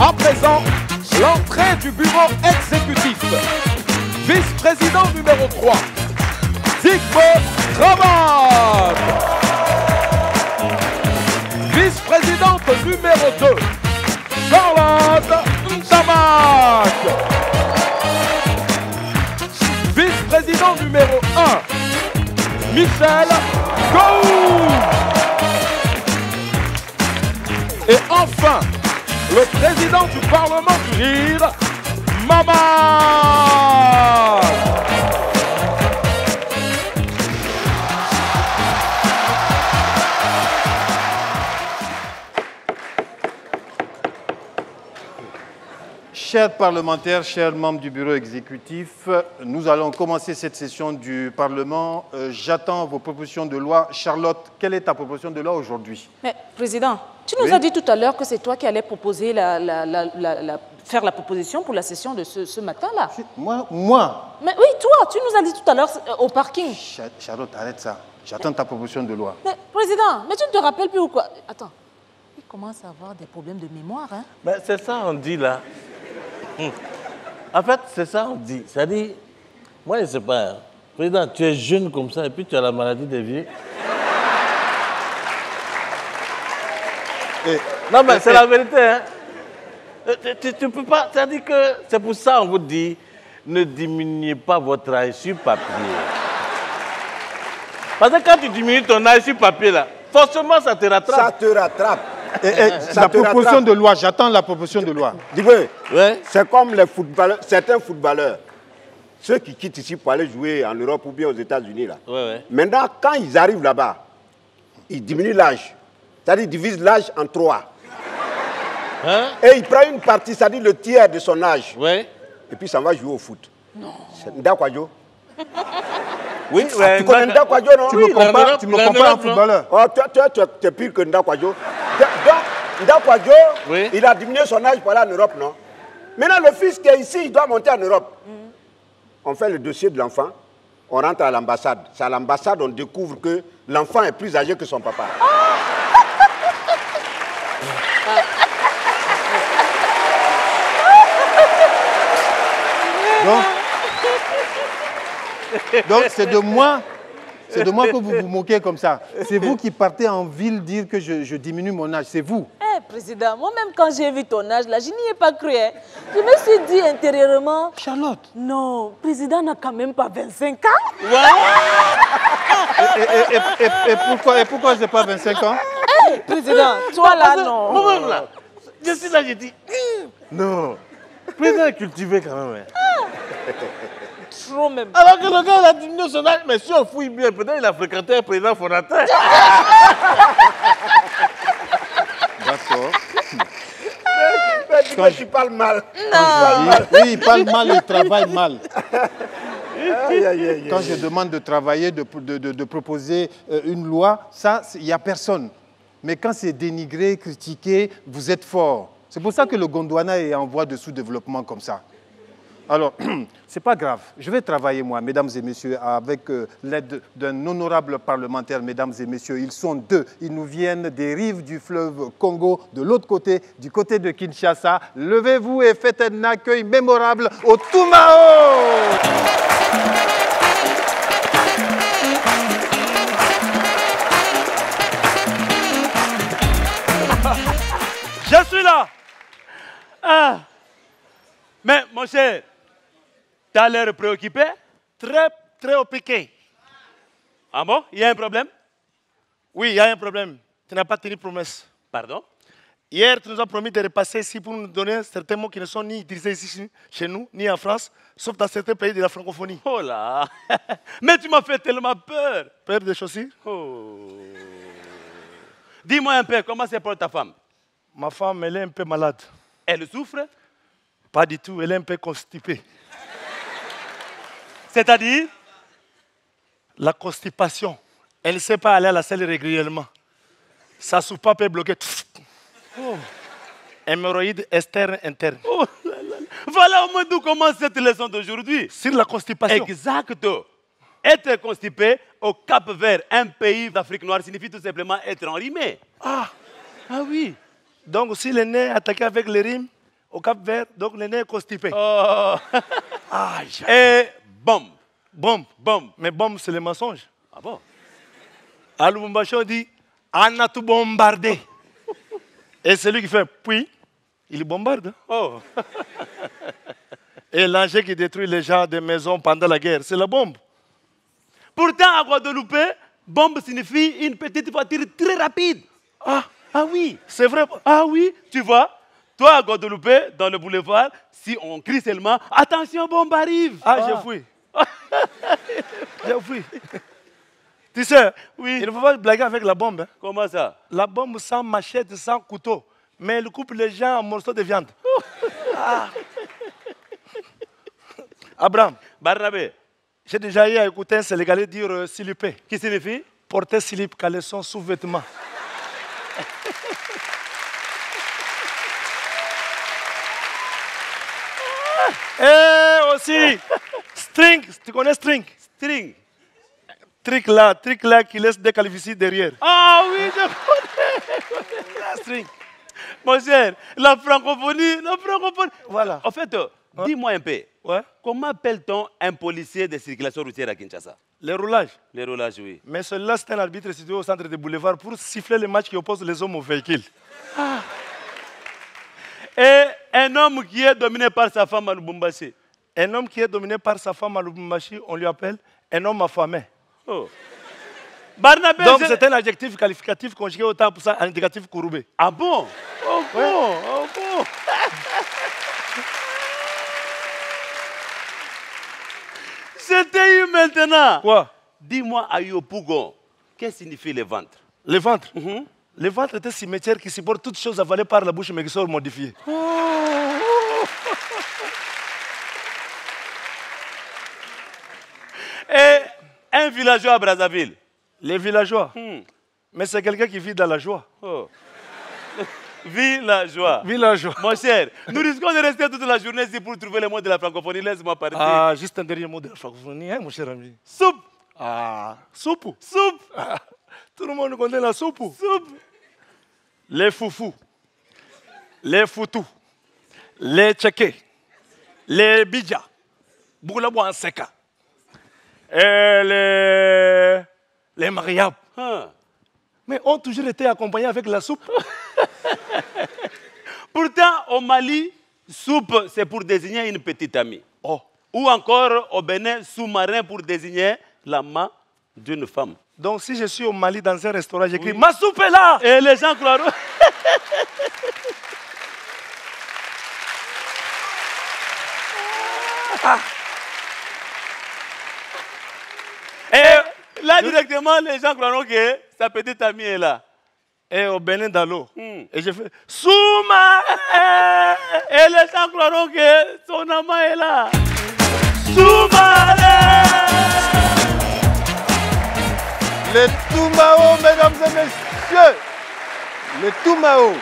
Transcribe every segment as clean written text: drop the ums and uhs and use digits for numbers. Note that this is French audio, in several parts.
À présent, l'entrée du bureau exécutif. Vice-président numéro 3, Zygmunt Cravate. Vice-présidente numéro 2, Charlotte Ntamak. Vice-président numéro 1, Michel Gou. Et enfin, le président du Parlement du Rire, Maman. Chers parlementaires, chers membres du bureau exécutif, nous allons commencer cette session du Parlement. J'attends vos propositions de loi. Charlotte, quelle est ta proposition de loi aujourd'hui? Mais, Président, tu nous as dit tout à l'heure que c'est toi qui allais proposer faire la proposition pour la session de ce matin-là. Moi? Mais oui, toi, tu nous as dit tout à l'heure au parking. Charlotte, arrête ça. J'attends ta proposition de loi. Mais, Président, mais tu ne te rappelles plus ou quoi? Attends, il commence à avoir des problèmes de mémoire, hein? Mais c'est ça on dit là. En fait, c'est ça on dit. C'est-à-dire, moi je ne sais pas, Président, tu es jeune comme ça et puis tu as la maladie des vieux. Non mais c'est la vérité, hein. Tu peux pas, c'est-à-dire que c'est pour ça on vous dit, ne diminuez pas votre âge sur papier. Parce que quand tu diminues ton âge sur papier là, forcément ça te rattrape. Ça te rattrape. La proposition de loi, j'attends la proposition de loi. Dis-moi, Ouais. c'est comme les footballeurs, certains footballeurs, ceux qui quittent ici pour aller jouer en Europe ou bien aux États-Unis là. Ouais. Maintenant, quand ils arrivent là-bas, ils diminuent l'âge. C'est-à-dire ils divisent l'âge en 3. Hein? Et ils prennent une partie, c'est-à-dire le tiers de son âge. Ouais. Et puis ça va jouer au foot. Non. Ndakwadjo. Oui, Tu connais Ndakwadjo, non? Tu me compares à un footballeur. Oh, toi, tu es pire que Ndakwadjo. Donc, Ndakwadjo, Oui. il a diminué son âge pour aller en Europe, non? Maintenant, le fils qui est ici, il doit monter en Europe. On fait le dossier de l'enfant, on rentre à l'ambassade. C'est à l'ambassade on découvre que l'enfant est plus âgé que son papa. Donc c'est de moi que vous vous moquez comme ça. C'est vous qui partez en ville dire que je diminue mon âge, c'est vous. Eh, Président, moi-même quand j'ai vu ton âge là, je n'y ai pas cru, hein. Je me suis dit intérieurement... Charlotte. Non, Président n'a quand même pas 25 ans. Et pourquoi je n'ai pas 25 ans? Eh, Président, toi là, non. Moi-même là, je suis là, j'ai dit, non. Président est cultivé quand même. Hein. Trop même. Alors que le gars, il a diminué son âge, mais si on fouille bien, peut-être il a fréquenté un président fondateur. D'accord. Quand tu parles mal. Oui, il parle mal, il travaille mal. Quand je demande de travailler, de proposer une loi, ça, il n'y a personne. Mais quand c'est dénigré, critiqué, vous êtes fort. C'est pour ça que le Gondwana est en voie de sous-développement comme ça. Alors, c'est pas grave. Je vais travailler, moi, mesdames et messieurs, avec l'aide d'un honorable parlementaire, mesdames et messieurs. Ils sont deux. Ils nous viennent des rives du fleuve Congo, de l'autre côté, du côté de Kinshasa. Levez-vous et faites un accueil mémorable au Toumao! Je suis là. Ah. Mais mon cher, tu as l'air préoccupé, très occupé. Ah bon? Il y a un problème? Oui, il y a un problème. Tu n'as pas tenu promesse. Pardon? Hier, tu nous as promis de repasser ici pour nous donner certains mots qui ne sont ni utilisés ici chez nous, ni en France, sauf dans certains pays de la francophonie. Oh là. Mais tu m'as fait tellement peur. Peur des chaussures? Oh. Dis-moi un peu, comment c'est pour ta femme? Ma femme, elle est un peu malade. Elle souffre? Pas du tout, elle est un peu constipée. C'est-à-dire? La constipation. Elle ne sait pas aller à la salle régulièrement. Sa soupape est bloquée. Oh. Hémorroïde externe, interne. Oh là là. Voilà au moins d'où commence cette leçon d'aujourd'hui. Sur la constipation. Exact. Être constipé au Cap-Vert, un pays d'Afrique noire, signifie tout simplement être enrhumé. Ah oui. Donc si le nez est attaqué avec les rimes, Au Cap-Vert, donc le nez est constipé. Oh. Aïe. Et bombe. Bombe. Bombe. Mais bombe, c'est le mensonge. Ah bon? À Lubumbashi, on dit on a tout bombardé. Et celui qui fait puis, il bombarde. Oh. Et l'engin qui détruit les gens des maisons pendant la guerre, c'est la bombe. Pourtant, à Guadeloupe, bombe signifie une petite voiture très rapide. Ah Oui. c'est vrai. Ah oui, tu vois, toi à Guadeloupe, dans le boulevard, si on crie seulement « Attention, bombe arrive !» Ah, j'ai fui. J'ai fui. Tu sais, Oui. il ne faut pas blaguer avec la bombe. Hein. Comment ça? La bombe sans machette, sans couteau. Mais elle coupe les gens en morceaux de viande. Ah. Abraham, Barnabé, j'ai déjà eu à écouter un Sénégalais dire slipper. qui signifie? Porter slip, caleçon, sous-vêtements. Et aussi, string. Tu connais string? String. Trick là qui laisse des calvities derrière. Ah oui, je connais. La string. Mon cher, la francophonie. Voilà. En fait, dis-moi un peu, Ouais. comment appelle-t-on un policier de circulation routière à Kinshasa? Les roulages. Les roulages, oui. Mais celui-là, c'est un arbitre situé au centre des boulevards pour siffler les matchs qui opposent les hommes aux véhicules. Et un homme qui est dominé par sa femme à Lubumbashi. Un homme qui est dominé par sa femme à Lubumbashi, on lui appelle un homme affamé. Oh. Barnabé, Donc c'est un adjectif qualificatif conjugué au temps pour ça, un indicatif courbé. Ah bon? Oh bon, oh bon. C'était eu maintenant. Quoi? Dis-moi à Yopougon, qu'est-ce que signifie le ventre? Le ventre. Le ventre est un cimetière qui supporte toutes choses avalées par la bouche mais qui sont modifiées. Et un villageois à Brazzaville. Les villageois. Mais c'est quelqu'un qui vit dans la joie. Oh. Villageois. Villageois. Mon cher, nous risquons de rester toute la journée ici pour trouver le mot de la francophonie. Laisse-moi partir. Ah, juste un dernier mot de la francophonie, hein, mon cher ami. Soupe. Ah, soupe. Soupe. Ah, tout le monde connaît la soupe. Soupe. Les foufous, les foutous, les tchékés, les bidja, boulabouan seka, et les mariables. Mais ont toujours été accompagnés avec la soupe. Pourtant, au Mali, soupe, c'est pour désigner une petite amie. Oh. Ou encore au Bénin, sous-marin pour désigner la main d'une femme. Donc si je suis au Mali dans un restaurant, j'écris ma soupe est là. Et les gens croiront. Et là, directement, les gens croiront que sa petite amie est là. Et au Bénin dans l'eau. Et je fais sous-marin. Et les gens croiront que son amant est là. Sous-marin. Le Toumao, mesdames et messieurs. Le Toumao.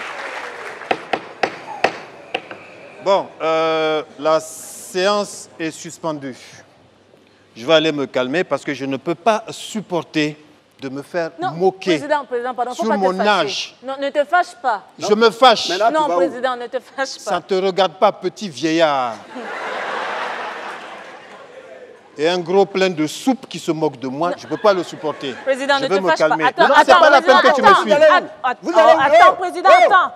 Bon, la séance est suspendue. Je vais aller me calmer parce que je ne peux pas supporter de me faire moquer Président, pardon, faut sur pas te mon fâcher. âge. Non, ne te fâche pas. Je me fâche. Mais là, tu Non, vas où? Président, ne te fâche Ça pas. ne te regarde pas, petit vieillard. Et un gros plein de soupe qui se moque de moi, je ne peux pas le supporter. Président, je ne vais te me fâche calmer. pas. Attends, Non, c'est pas la peine que tu me suives. Attends, Président, attends.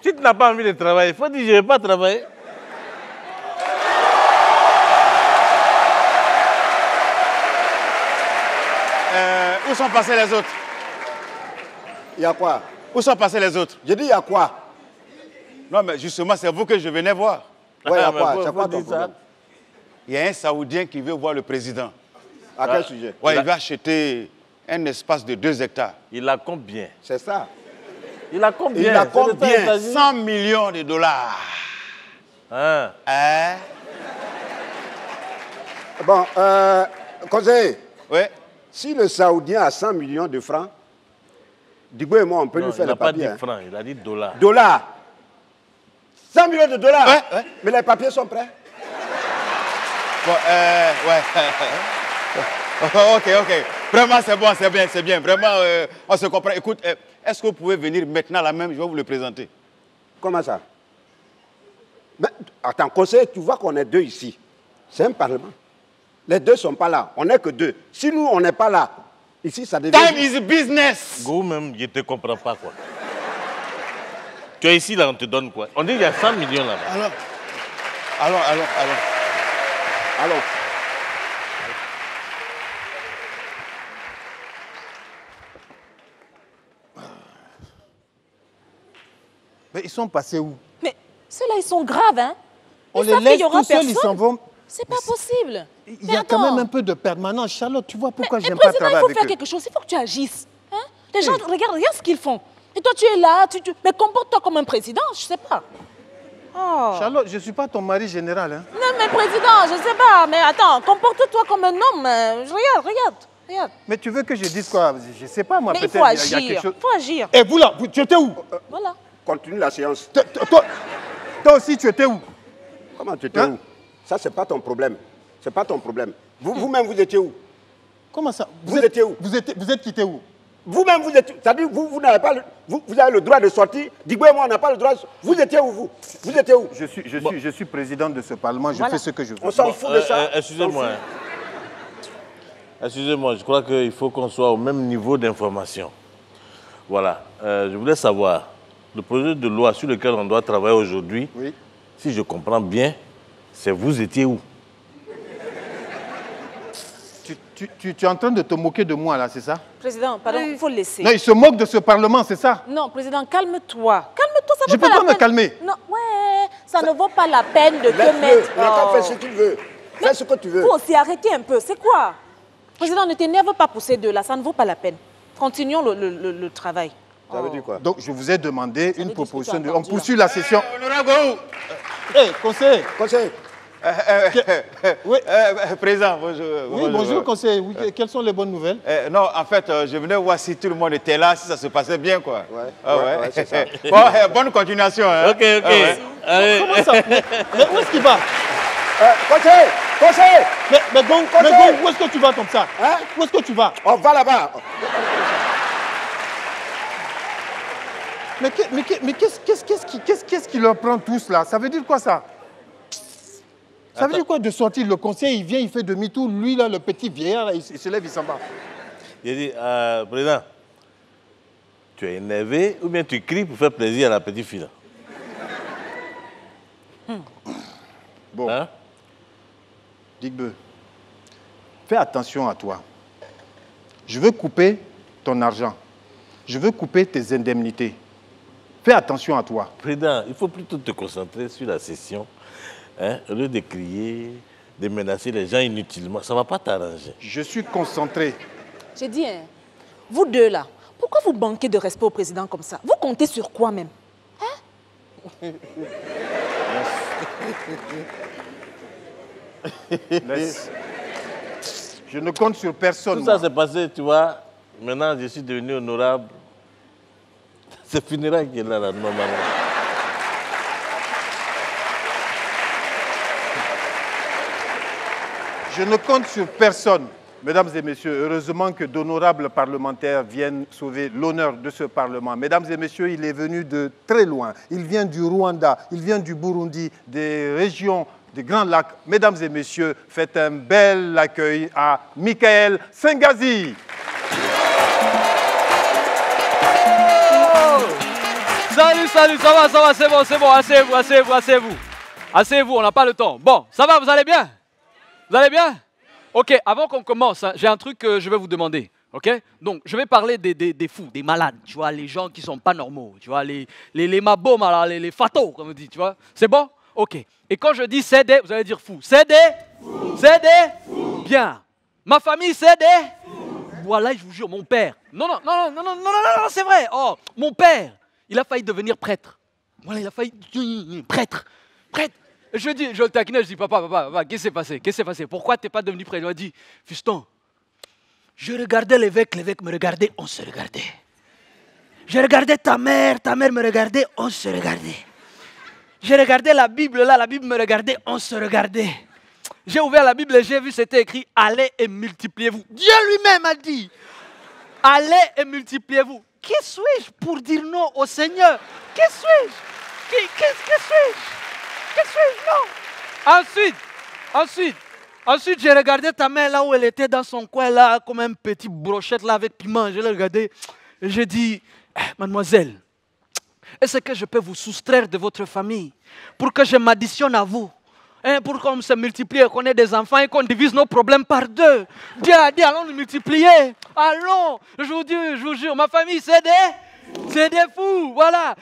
Si tu n'as pas envie de travailler, il faut dire je ne vais pas travailler. Où sont passés les autres? Il y a quoi? Où sont passés les autres? J'ai dit il y a quoi? Non, mais justement, c'est vous que je venais voir. Ouais, il y a mais quoi? faut- C'est quoi faut ton dire ça. problème? Il y a un Saoudien qui veut voir le président. À quel sujet? Ouais, il veut acheter un espace de 2 hectares. Il a combien? C'est ça. Il a combien? Il a C'est le temps combien? des États-Unis. 100 millions de dollars. Hein? Hein? Bon, conseiller, Ouais. si le Saoudien a 100 millions de francs, Digo et moi, on peut Non, lui faire il les n'a pas dit papiers. Hein. francs, il a dit dollars. Dollars. 100 millions de dollars. Ouais, ouais. Mais les papiers sont prêts. Bon, ouais. ok. Vraiment, c'est bon, c'est bien. Vraiment, on se comprend. Écoute, est-ce que vous pouvez venir maintenant là même? Je vais vous le présenter. Comment ça? Mais, attends, conseiller, tu vois qu'on est deux ici. C'est un parlement. Les deux ne sont pas là. On n'est que deux. Si nous, on n'est pas là, ici, ça devient... Time is business. Go même, je ne te comprends pas quoi. Tu es ici, là, on te donne quoi? On dit qu'il y a 100 millions là-bas. Allons. Mais ils sont passés où? Mais ceux-là, ils sont graves, hein? On Ils les savent qu'il laisse y aura tout seuls, ils personne. s'en vont. C'est pas possible. Il y a quand même un peu de permanence. Charlotte, tu vois pourquoi Mais j'aime pas président, travailler il faut avec faire eux. quelque chose. Il faut que tu agisses. Hein? Les gens, regarde ce qu'ils font. Et toi, tu es là. Mais comporte-toi comme un président, je sais pas. Oh. Charlotte, je ne suis pas ton mari général. Hein. Non, mais président, je sais pas. Mais attends, comporte-toi comme un homme. Regarde. Mais tu veux que je dise quoi? Je ne sais pas, moi, Mais il peut-être faut il y a quelque agir. chose. Il faut agir. Et vous là, tu étais où? Voilà. Continue la séance. Toi aussi, tu étais où? Comment tu étais où? Ça, c'est pas ton problème. C'est pas ton problème. Vous-même, vous étiez où? Comment ça? Vous étiez où? Vous êtes quitté où? Vous-même, vous étiez... C'est-à-dire, vous n'avez pas... Vous avez le droit de sortir. Digbo et moi, on n'a pas le droit de... Vous étiez où, vous? Vous étiez où? Je suis président de ce Parlement. Je fais ce que je veux. On s'en fout de ça. Excusez-moi. Excusez-moi, je crois qu'il faut qu'on soit au même niveau d'information. Voilà. Je voulais savoir, le projet de loi sur lequel on doit travailler aujourd'hui, Oui. si je comprends bien, c'est vous étiez où? Tu es en train de te moquer de moi, là, c'est ça? Président, pardon, il faut le laisser. Non, il se moque de ce Parlement, c'est ça? Non, président, calme-toi. Calme-toi, ça Je vaut peux pas pas la me peine. calmer. Non, ouais, ça ne vaut pas la peine de te Laisse-le. mettre... Il n'a qu'à Oh. faire ce qu'il veut. Fais ce que tu veux. Faut aussi arrêter un peu. C'est quoi? Président, ne t'énerve pas pour ces deux-là. Ça ne vaut pas la peine. Continuons le travail. Ça veut dire quoi? Donc, je vous ai demandé une dire proposition. ce que tu as On entendu, poursuit la session. Hé, conseiller. Conseil. Oui. Président, bonjour. Oui, bonjour, conseiller. Oui, quelles sont les bonnes nouvelles? Non, en fait, je venais voir si tout le monde était là, si ça se passait bien, quoi. Ouais, c'est ça. Bon, bonne continuation. Hein. Ok. Allez. Comment ça? Mais où est-ce qu'il va? Conseil. Mais Gong, où est-ce que tu vas comme ça? Hein? Où est-ce que tu vas? On va là-bas. Mais qu'est-ce qui leur prend tous là? Ça veut dire quoi ça? Ça veut dire quoi de sortir? Le conseil, il vient, il fait demi-tour. Lui, là, le petit vieillard, là, il se lève, il s'en va. J'ai dit, président, tu es énervé ou bien tu cries pour faire plaisir à la petite fille là? Bon, Hein? Digbe, fais attention à toi. Je veux couper ton argent. Je veux couper tes indemnités. Fais attention à toi. Président, il faut plutôt te concentrer sur la session. Hein? Au lieu de crier, de menacer les gens inutilement, ça ne va pas t'arranger. Je suis concentré. J'ai dit, hein, vous deux là, pourquoi vous manquez de respect au président comme ça? Vous comptez sur quoi même? Laisse. Je ne compte sur personne. Tout ça moi. s'est passé, tu vois. Maintenant, je suis devenu honorable. C'est funérailles qui est là, normalement. Je ne compte sur personne. Mesdames et messieurs, heureusement que d'honorables parlementaires viennent sauver l'honneur de ce Parlement. Mesdames et messieurs, il est venu de très loin. Il vient du Rwanda, il vient du Burundi, des régions des Grands Lacs. Mesdames et messieurs, faites un bel accueil à Michael Sengazi. Salut, ça va, c'est bon, asseyez-vous, on n'a pas le temps. Bon, ça va, vous allez bien? Vous allez bien? Ok, avant qu'on commence, hein, j'ai un truc que je vais vous demander, ok? Donc, je vais parler des fous, des malades, tu vois, les gens qui ne sont pas normaux, tu vois, les mabom, les fatos, comme on dit, tu vois? C'est bon? Ok. Et quand je dis c'est des, vous allez dire fou. C'est des? C'est des? Bien. Ma famille, c'est des? Voilà, je vous jure, mon père. Non, c'est vrai. Oh, mon père, il a failli devenir prêtre. Voilà, il a failli... Prêtre. Je le taquinais, je dis, papa, qu'est-ce qui s'est passé? Pourquoi tu n'es pas devenu prêtre? Il m'a dit, fiston, je regardais l'évêque me regardait, on se regardait. Je regardais ta mère me regardait, on se regardait. J'ai regardé la Bible, là, la Bible me regardait, on se regardait. J'ai ouvert la Bible et j'ai vu, c'était écrit, allez et multipliez-vous. Dieu lui-même a dit, allez et multipliez-vous. Qui suis-je pour dire non au Seigneur? Qui suis-je? Qui suis-je? Qu'est-ce que je... Non. Ensuite, j'ai regardé ta mère là où elle était dans son coin là, comme un petit brochette là avec piment. Je l'ai regardé et j'ai dit, mademoiselle, est-ce que je peux vous soustraire de votre famille pour que je m'additionne à vous? Pour qu'on se multiplie, qu'on ait des enfants et qu'on divise nos problèmes par deux. Dieu a dit, allons nous multiplier. Allons, je vous jure, ma famille, c'est des fous, voilà.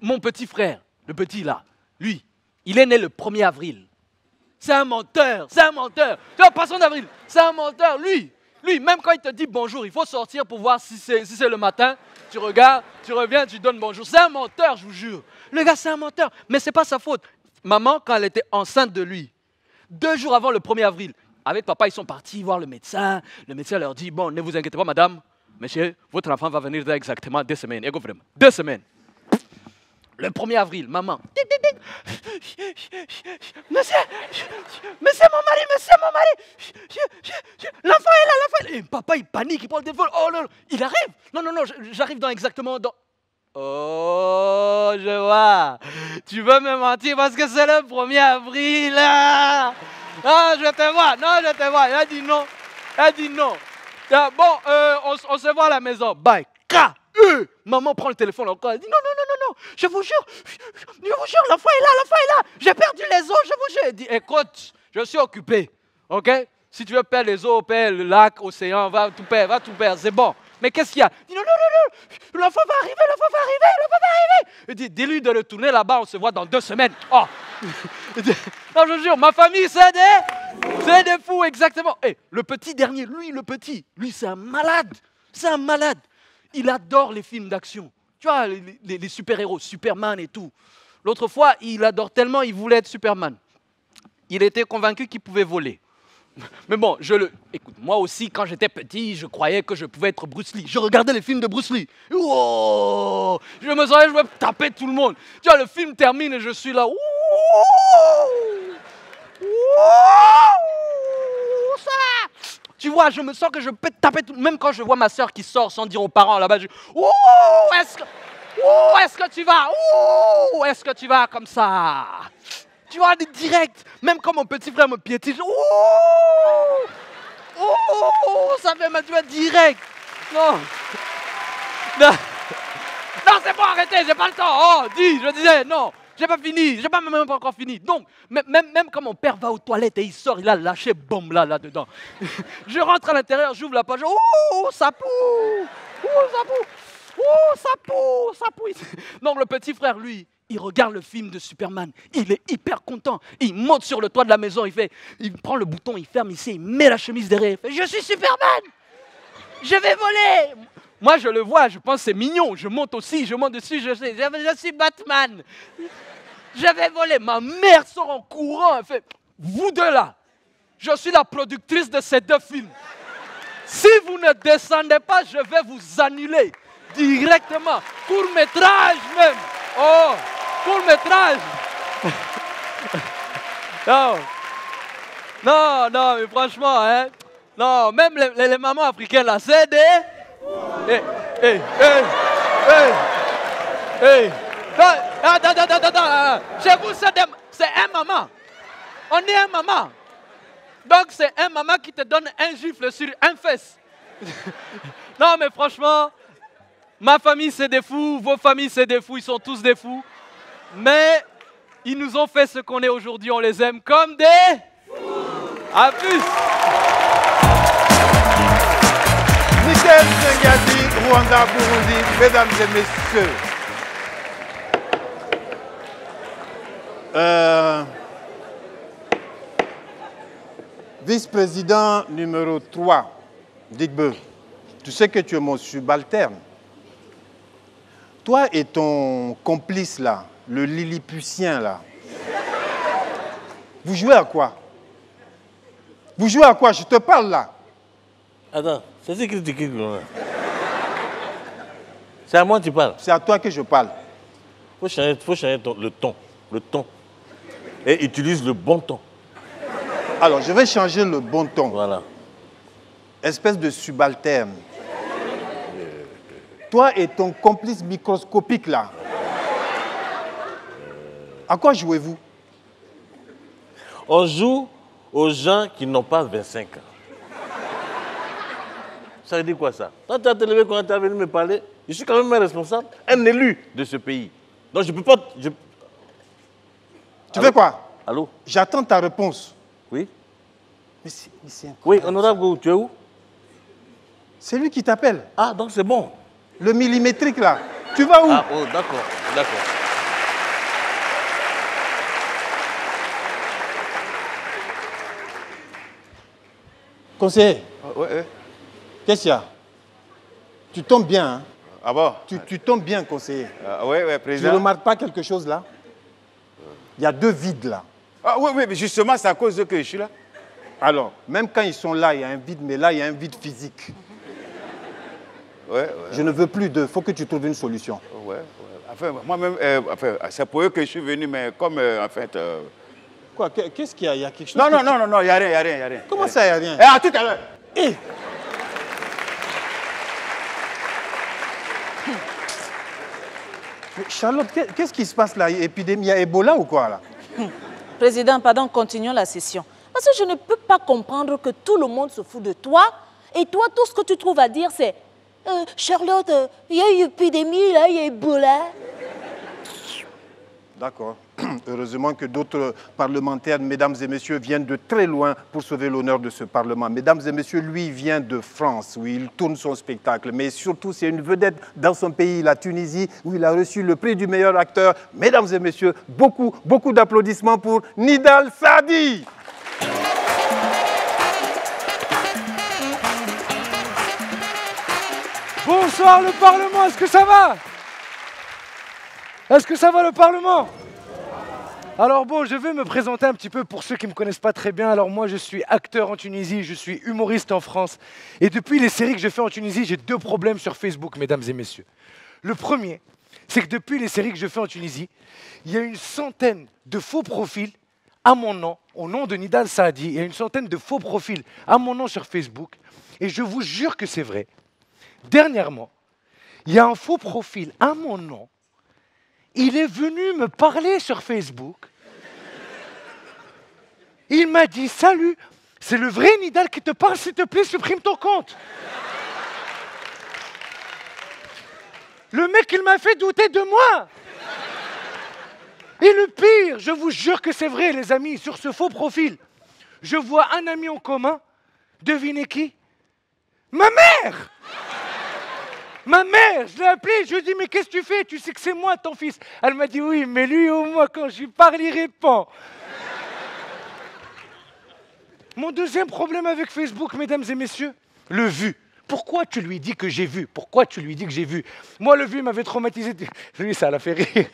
Mon petit frère, le petit là, lui, il est né le 1er avril. C'est un menteur. Tu vois, poisson d'avril, c'est un menteur. Lui, même quand il te dit bonjour, il faut sortir pour voir si c'est le matin. Tu regardes, tu reviens, tu donnes bonjour. C'est un menteur, je vous jure. Le gars, c'est un menteur, mais ce n'est pas sa faute. Maman, quand elle était enceinte de lui, 2 jours avant le 1er avril, avec papa, ils sont partis voir le médecin. Le médecin leur dit, bon, ne vous inquiétez pas, madame, monsieur, votre enfant va venir dans exactement 2 semaines. Et vraiment, 2 semaines. Le 1er avril, maman. Monsieur, mon mari. L'enfant est là. Et papa, il panique, il prend le téléphone. Oh non, il arrive. Non, j'arrive dans exactement dans... Oh, je vois. Tu veux me mentir parce que c'est le 1er avril. Là. Ah, je te vois. Elle a dit non. Bon, on se voit à la maison. Bye. Maman prend le téléphone encore. Elle dit non. Je vous jure, l'enfant est là. J'ai perdu les os, je vous jure. Elle dit, écoute, je suis occupé. Ok? Si tu veux perdre les os, perdre le lac, l'océan, va tout perdre, c'est bon. Mais qu'est-ce qu'il y a? Il dit non, l'enfant va arriver. Il dit, dis-lui de retourner là-bas, on se voit dans 2 semaines. Oh. Non, je jure, ma famille, c'est des fous, exactement. Le petit dernier, lui, c'est un malade. Il adore les films d'action. Tu vois, les super-héros, Superman et tout. L'autre fois, il adore tellement, il voulait être Superman. Il était convaincu qu'il pouvait voler. Mais bon, écoute, moi aussi, quand j'étais petit, je croyais que je pouvais être Bruce Lee. Je regardais les films de Bruce Lee. Wow, je me sentais, je voulais taper tout le monde. Tu vois, le film termine et je suis là. Tu vois, je me sens que je peux taper tout. Même quand je vois ma soeur qui sort sans dire aux parents là-bas, je dis, est-ce que tu vas? Est-ce que tu vas comme ça? Tu vois, direct. Même quand mon petit frère me piétine, ça fait ma tu direct. Non, c'est bon, arrêtez, j'ai pas le temps. Je disais, non. J'ai pas même pas encore fini. Donc, même quand mon père va aux toilettes et il sort, il a lâché bombe là-dedans. Je rentre à l'intérieur, j'ouvre la page. Ça pue. Donc, le petit frère, lui, il regarde le film de Superman. Il est hyper content. Il monte sur le toit de la maison. Il prend le bouton, il ferme ici, il met la chemise derrière. Il fait, je suis Superman. Je vais voler. Moi, je le vois, je pense que c'est mignon. Je monte dessus, je suis Batman. Je vais voler. Ma mère sort en courant. Elle fait, vous deux là, je suis la productrice de ces 2 films. Si vous ne descendez pas, je vais vous annuler directement. Court-métrage même. Oh, court-métrage. Non, mais franchement, hein. Non, même les mamans africaines là, c'est des... Attends. Chez vous, c'est un maman. On est un maman. Donc, c'est un maman qui te donne un gifle sur un fesse. Non, mais franchement, ma famille, c'est des fous. Vos familles, c'est des fous. Ils sont tous des fous. Mais ils nous ont fait ce qu'on est aujourd'hui. On les aime comme des... À plus. Michel Senghadi, Rwanda, Burundi, mesdames et messieurs. Vice-président numéro 3, Digbe, tu sais que tu es mon subalterne. Toi et ton complice là, le Lilliputien là, vous jouez à quoi? Je te parle là. Attends, c'est ce que tu dis là. C'est à moi que tu parles. C'est à toi que je parle. Faut changer le ton. Et utilise le bon ton. Alors, je vais changer le bon ton. Voilà. Espèce de subalterne. Toi et ton complice microscopique là. À quoi jouez-vous? on joue aux gens qui n'ont pas 25 ans. Ça veut dire quoi ça? Toi, tu as te levé quand tu es venu me parler. Je suis quand même un responsable, un élu de ce pays. Donc je ne peux pas... Tu veux quoi? Allô? J'attends ta réponse. Oui? Mais c'est oui, honorable Gou, tu es où? C'est lui qui t'appelle. Ah, donc c'est bon. Le millimétrique là. Tu vas où? Ah, oh, d'accord, d'accord. Conseiller. Ouais. Qu'est-ce qu'il y a? Tu tombes bien, hein? Ah bon? Tu tombes bien, conseiller. Oui, Tu président. ne remarques pas quelque chose là? Il y a 2 vides là. Ah oui, mais justement, c'est à cause de que je suis là. Alors, même quand ils sont là, il y a un vide, mais là, il y a un vide physique. Ouais. Je ne veux plus de... Il faut que tu trouves une solution. Ouais. Enfin, moi-même, c'est pour eux que je suis venu, mais comme, en fait... Quoi? Qu'est-ce qu'il y a? Il y a quelque chose? Non, il n'y a rien. Comment ça, il n'y a rien? Eh, à tout à l'heure. Charlotte, qu'est-ce qui se passe là? Épidémie, il y a Ebola ou quoi là? Président, pardon, continuons la session. Parce que je ne peux pas comprendre que tout le monde se fout de toi. Et toi, tout ce que tu trouves à dire, c'est Charlotte, il y a eu épidémie, là, il y a Ebola. D'accord. Heureusement que d'autres parlementaires, mesdames et messieurs, viennent de très loin pour sauver l'honneur de ce Parlement. Mesdames et messieurs, lui vient de France, où il tourne son spectacle. Mais surtout, c'est une vedette dans son pays, la Tunisie, où il a reçu le prix du meilleur acteur. Mesdames et messieurs, beaucoup d'applaudissements pour Nidal Saadi. Bonsoir le Parlement, est-ce que ça va? Est-ce que ça va le Parlement? Alors bon, je vais me présenter un petit peu pour ceux qui ne me connaissent pas très bien. Alors moi, je suis acteur en Tunisie, je suis humoriste en France. Et depuis les séries que je fais en Tunisie, j'ai 2 problèmes sur Facebook, mesdames et messieurs. Le premier, c'est que depuis les séries que je fais en Tunisie, il y a une centaine de faux profils à mon nom, au nom de Nidal Saadi. Il y a une centaine de faux profils à mon nom sur Facebook. Et je vous jure que c'est vrai. Dernièrement, il y a un faux profil à mon nom. Il est venu me parler sur Facebook. Il m'a dit « Salut, c'est le vrai Nidal qui te parle, s'il te plaît, supprime ton compte. » Le mec, il m'a fait douter de moi. Et le pire, je vous jure que c'est vrai, les amis, sur ce faux profil, je vois un ami en commun. Devinez qui? Ma mère! Ma mère, je l'ai appelée, je lui ai dit, mais qu'est-ce que tu fais? Tu sais que c'est moi, ton fils. Elle m'a dit, oui, mais lui, au moins, quand je lui parle, il répond. Mon deuxième problème avec Facebook, mesdames et messieurs, le vu. Pourquoi tu lui dis que j'ai vu? Pourquoi tu lui dis que j'ai vu? Moi, le vu m'avait traumatisé. Lui, ça l'a fait rire.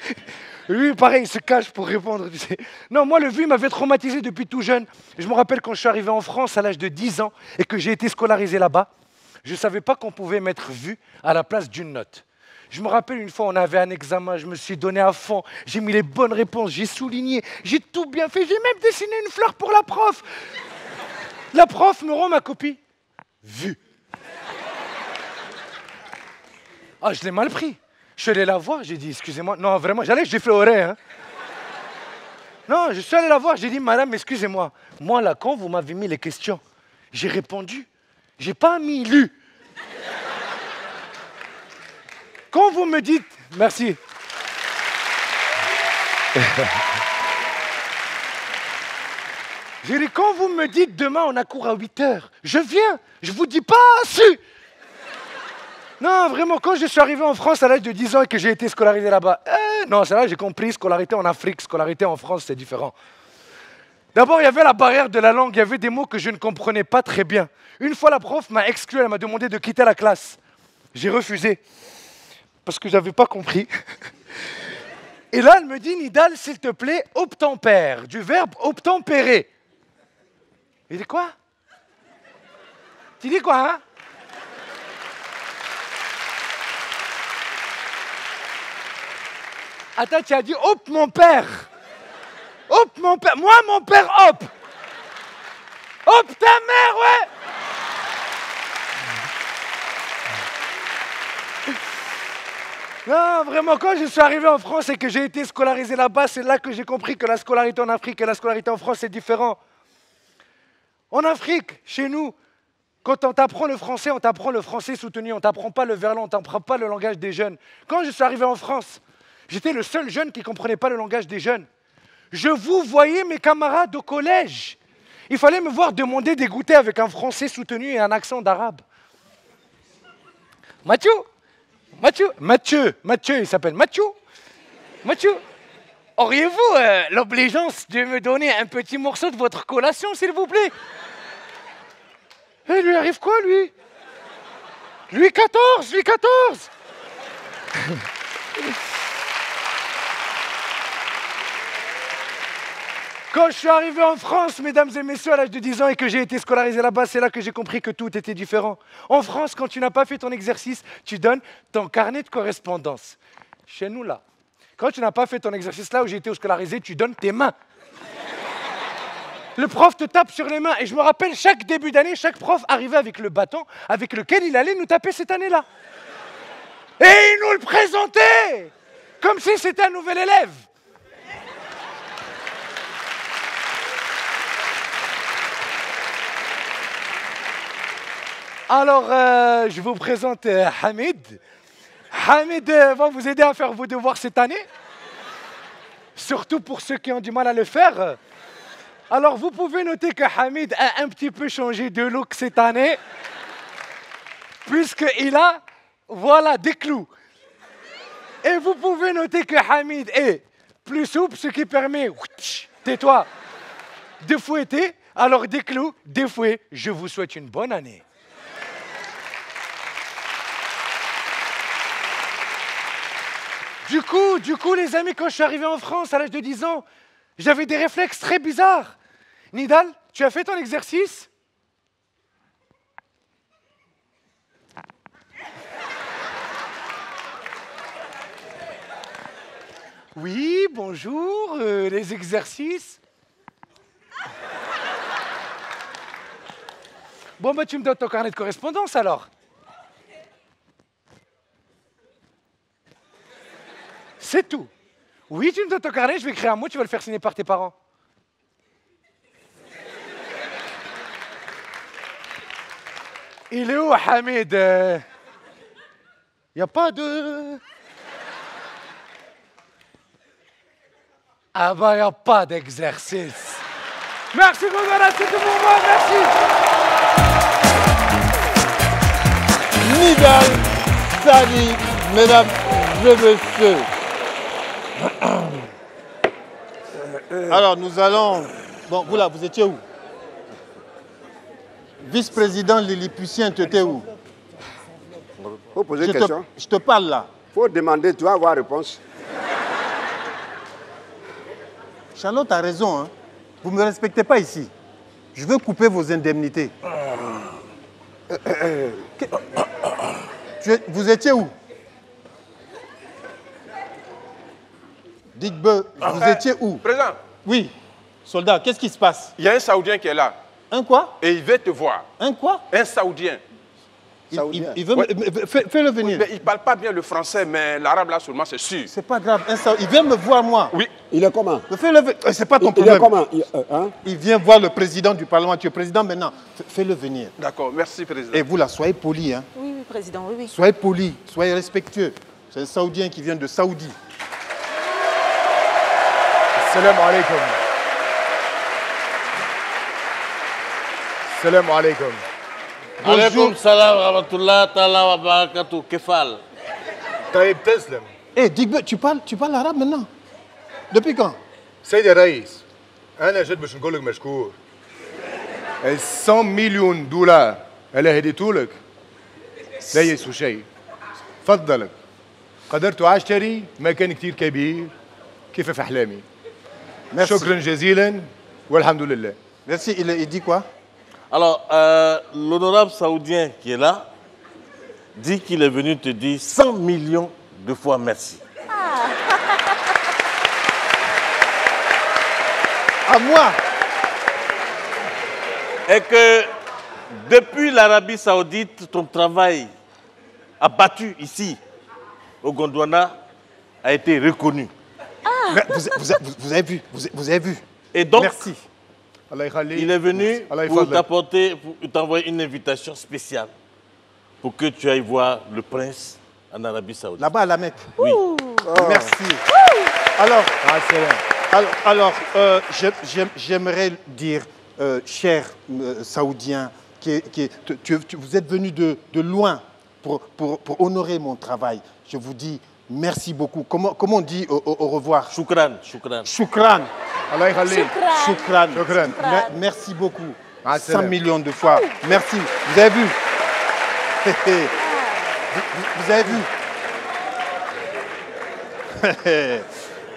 Lui, pareil, il se cache pour répondre. Tu sais. Non, moi, le vu m'avait traumatisé depuis tout jeune. Je me rappelle quand je suis arrivé en France à l'âge de 10 ans et que j'ai été scolarisé là-bas. Je ne savais pas qu'on pouvait mettre vu à la place d'une note. Je me rappelle une fois, on avait un examen, je me suis donné à fond, j'ai mis les bonnes réponses, j'ai souligné, j'ai tout bien fait, j'ai même dessiné une fleur pour la prof. La prof me rend ma copie. Vu. Ah, je l'ai mal pris. Je suis allé la voir, j'ai dit, excusez-moi. Non, vraiment, j'ai fait oreille. Hein. Non, je suis allé la voir, j'ai dit, madame, excusez-moi. Moi, là, quand vous m'avez mis les questions, j'ai répondu. J'ai pas mis lu. Quand vous me dites... Merci. J'ai dit, quand vous me dites demain on a cours à 8h, je viens. Je vous dis pas su. Non, vraiment, quand je suis arrivé en France à l'âge de 10 ans et que j'ai été scolarisé là-bas, non, c'est là j'ai compris, scolarité en Afrique, scolarité en France, c'est différent. D'abord, il y avait la barrière de la langue, il y avait des mots que je ne comprenais pas très bien. Une fois, la prof m'a exclu, elle m'a demandé de quitter la classe. J'ai refusé, parce que je n'avais pas compris. Et là, elle me dit, Nidal, s'il te plaît, obtempère, du verbe obtempérer. Il dit quoi? Tu dis quoi, hein? Attends, tu as dit, hop, mon père. Hop, mon père. Moi, mon père, hop. Hop, ta mère, ouais. Non, vraiment, quand je suis arrivé en France et que j'ai été scolarisé là-bas, c'est là que j'ai compris que la scolarité en Afrique et la scolarité en France, c'est différent. En Afrique, chez nous, quand on t'apprend le français soutenu, on ne t'apprend pas le verlan, on ne t'apprend pas le langage des jeunes. Quand je suis arrivé en France, j'étais le seul jeune qui ne comprenait pas le langage des jeunes. Je vous voyais mes camarades au collège. Il fallait me voir demander des goûters avec un français soutenu et un accent d'arabe. Mathieu, il s'appelle Mathieu. Mathieu, auriez-vous l'obligeance de me donner un petit morceau de votre collation, s'il vous plaît? Et lui arrive quoi, lui? Louis XIV. Quand je suis arrivé en France, mesdames et messieurs, à l'âge de 10 ans et que j'ai été scolarisé là-bas, c'est là que j'ai compris que tout était différent. En France, quand tu n'as pas fait ton exercice, tu donnes ton carnet de correspondance. Chez nous, là, quand tu n'as pas fait ton exercice là où j'ai été scolarisé, tu donnes tes mains. Le prof te tape sur les mains. Et je me rappelle, chaque début d'année, chaque prof arrivait avec le bâton avec lequel il allait nous taper cette année-là. Et il nous le présentait comme si c'était un nouvel élève. Alors, je vous présente Hamid. Hamid va vous aider à faire vos devoirs cette année. Surtout pour ceux qui ont du mal à le faire. Alors, vous pouvez noter que Hamid a un petit peu changé de look cette année. Puisqu'il a, voilà, des clous. Et vous pouvez noter que Hamid est plus souple, ce qui permet, tais-toi, de fouetter. Alors, des clous, des fouets, je vous souhaite une bonne année. Du coup, les amis, quand je suis arrivé en France à l'âge de 10 ans, j'avais des réflexes très bizarres. Nidal, tu as fait ton exercice? Oui, bonjour, les exercices. Bon, bah tu me donnes ton carnet de correspondance alors. C'est tout. Oui, tu me donnes ton carnet, je vais écrire un mot, tu vas le faire signer par tes parents. Il est où, Hamid? Il n'y a pas de... Ah ben, il n'y a pas d'exercice. Merci, Gondwana, c'est tout pour moi, merci. Nidal Sali, mesdames et messieurs. Alors, nous allons... Bon, vous là, vous étiez où? Vice-président Lilliputien, tu étais où? Faut poser une question. Je te parle là. Faut demander, tu vas avoir réponse. Charlotte a raison, hein. Vous ne me respectez pas ici. Je veux couper vos indemnités. Vous étiez où? Digbe, vous étiez où? Président. Oui. Soldat, qu'est-ce qui se passe? Il y a un Saoudien qui est là. Un quoi? Et il veut te voir. Un quoi? Un Saoudien. Il veut fais-le venir. Mais il ne parle pas bien le français, mais l'arabe là seulement, c'est sûr. C'est pas grave. Il vient me voir, moi. Oui. Il est comment? Fais-le venir. C'est pas ton problème. Il est comment? Il vient voir le président du Parlement. Tu es président maintenant. Fais-le venir. D'accord, merci, président. Et vous là, soyez poli. Hein. Oui, président, oui. Soyez poli, soyez respectueux. C'est un Saoudien qui vient de Saoudi. Salam alaikum. Salam alaikum. Alaikum salam rahmatullah ta'ala wa barakatuh. Kefal. Taïb Teslam. Eh, Digbe, tu parles arabe maintenant? Depuis quand? سيد الرئيس أنا جد باش نقول لك مشكور. ال 100 مليون دولار اللي هديتولك لا يسوى شيء. فضلك. قدرت أشتري مكان كتير كبير كيف في أحلامي. شكرا جزيلا والحمد لله. Merci. Il dit quoi? Alors, l'honorable saoudien qui est là dit qu'il est venu te dire 100 millions de fois merci. À moi. Et que depuis l'Arabie Saoudite, ton travail a battu ici, au Gondwana a été reconnu. Mais vous avez vu, vous avez vu. Et donc, merci. Il est venu pour t'apporter, pour t'envoyer une invitation spéciale pour que tu ailles voir le prince en Arabie Saoudite. Là-bas à la Mecque. Oui. Merci. Alors, j'aimerais dire, chers Saoudiens, vous êtes venus de loin pour honorer mon travail. Je vous dis merci beaucoup. Comment on dit au revoir? Shukran. Shukran. Shukran. Merci beaucoup. 100 millions de fois. Merci. Vous avez vu? Vous avez vu?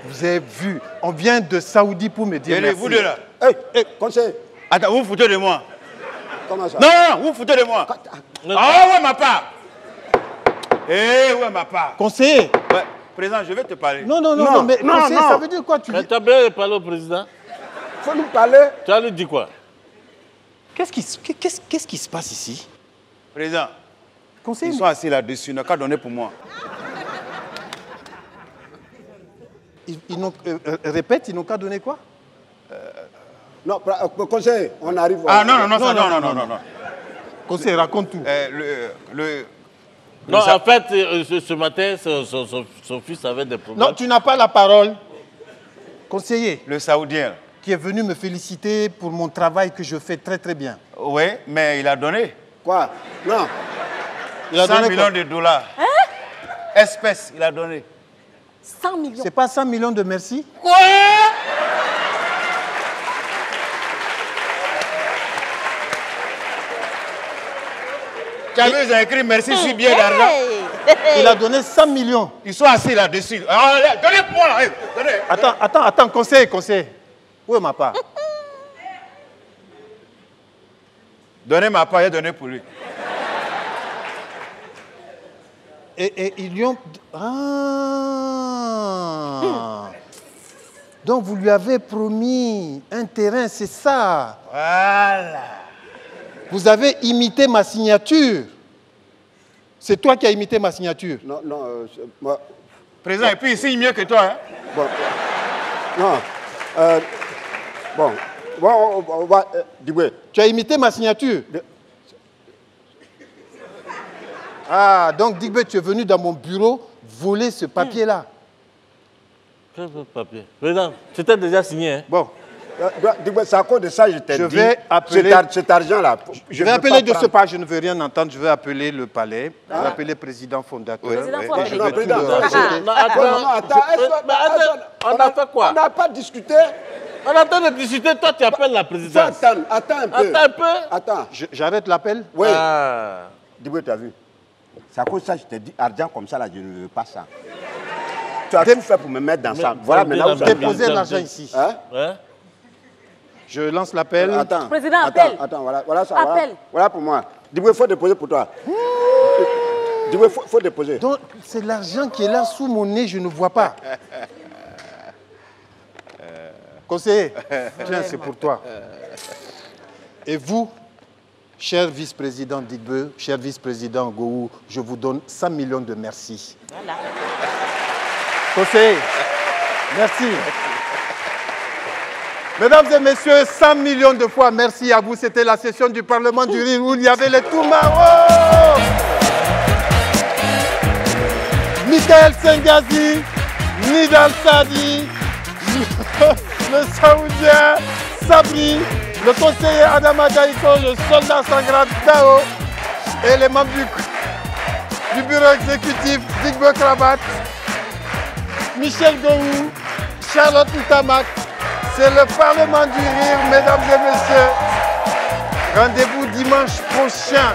Vous avez vu? On vient de Saoudi pour me dire Allez, merci. vous deux là. Hey, conseiller. Attends, vous vous foutez de moi. Comment ça? Non, vous vous foutez de moi. Ah ouais, ma part. Eh ouais, ma part. Conseiller. Ouais. Président, je vais te parler. Non, mais conseiller, ça veut dire quoi? Tu as bien parlé au président? Faut nous parler. Tu as lui dit quoi? Qu'est-ce qui se passe ici? Président, conseiller, ils sont assis là-dessus, ils n'ont qu'à donner pour moi. Répète, ils n'ont qu'à donner quoi? Non, conseiller, on arrive. Ah non. Conseiller, raconte tout. Non, en fait, ce matin, son fils avait des problèmes. Non, tu n'as pas la parole. Conseiller. Le Saoudien. Qui est venu me féliciter pour mon travail que je fais très très bien. Oui, mais il a donné. Quoi? Non. Il a 100 donné millions de dollars. Hein? Espèces, il a donné. 100 millions. C'est pas 100 millions de merci? Quoi? Tu as vu, ils ont écrit merci sur bien d'argent. Il a donné 100 millions. Ils sont assis là-dessus. Ah, donnez-moi là. Donnez. Attends, conseiller. Où est ma part? Donnez ma part et donnez pour lui. Et ils lui ont... Ah. Donc vous lui avez promis un terrain, c'est ça? Voilà. Vous avez imité ma signature. C'est toi qui as imité ma signature. Non, moi. Président, et puis il signe mieux que toi. Hein? Bon. On va... Diboué. Tu as imité ma signature. Ah, donc Diboué, tu es venu dans mon bureau voler ce papier-là. Quel papier? Président, c'était déjà signé. Hein? Bon. Diboué, c'est à cause de ça, je t'ai dit. Je vais appeler... Cet argent-là. Je vais appeler de ce pas, je ne veux rien entendre. Je vais appeler le palais. Je vais appeler le président fondateur. Attends, on a fait quoi? On n'a pas discuté. On attend de discuter, toi tu appelles la présidence. Attends un peu. Attends. J'arrête l'appel? Oui. Diboué, tu as vu? C'est à cause de ça que je t'ai dit, argent comme ça, là, je ne veux pas ça. Tu as tout fait pour me mettre dans ça. Voilà, maintenant, vous avez déposé l'argent ici. Hein? Je lance l'appel. Attends. Président, appelle. Attends, voilà ça. Appelle. Voilà pour moi. Diboué, il faut déposer pour toi. Diboué, il faut déposer. Donc, c'est l'argent qui est là sous mon nez, je ne vois pas. Conseiller, tiens, c'est pour toi. Et vous, cher vice-président Digbe, cher vice-président Gowou, je vous donne 100 millions de merci. Voilà. Conseiller, merci. Mesdames et messieurs, 100 millions de fois merci à vous. C'était la session du Parlement du Rire où il y avait les Toumaro, Michael Sengazi, Nidal Sadi, le Saoudien Sabri, le conseiller Adama Daïko, le soldat Sangrad Dao et les membres du bureau exécutif Digbe Krabat, Michel Gowou, Charlotte Ntamak. C'est le Parlement du Rire, mesdames et messieurs. Rendez-vous dimanche prochain.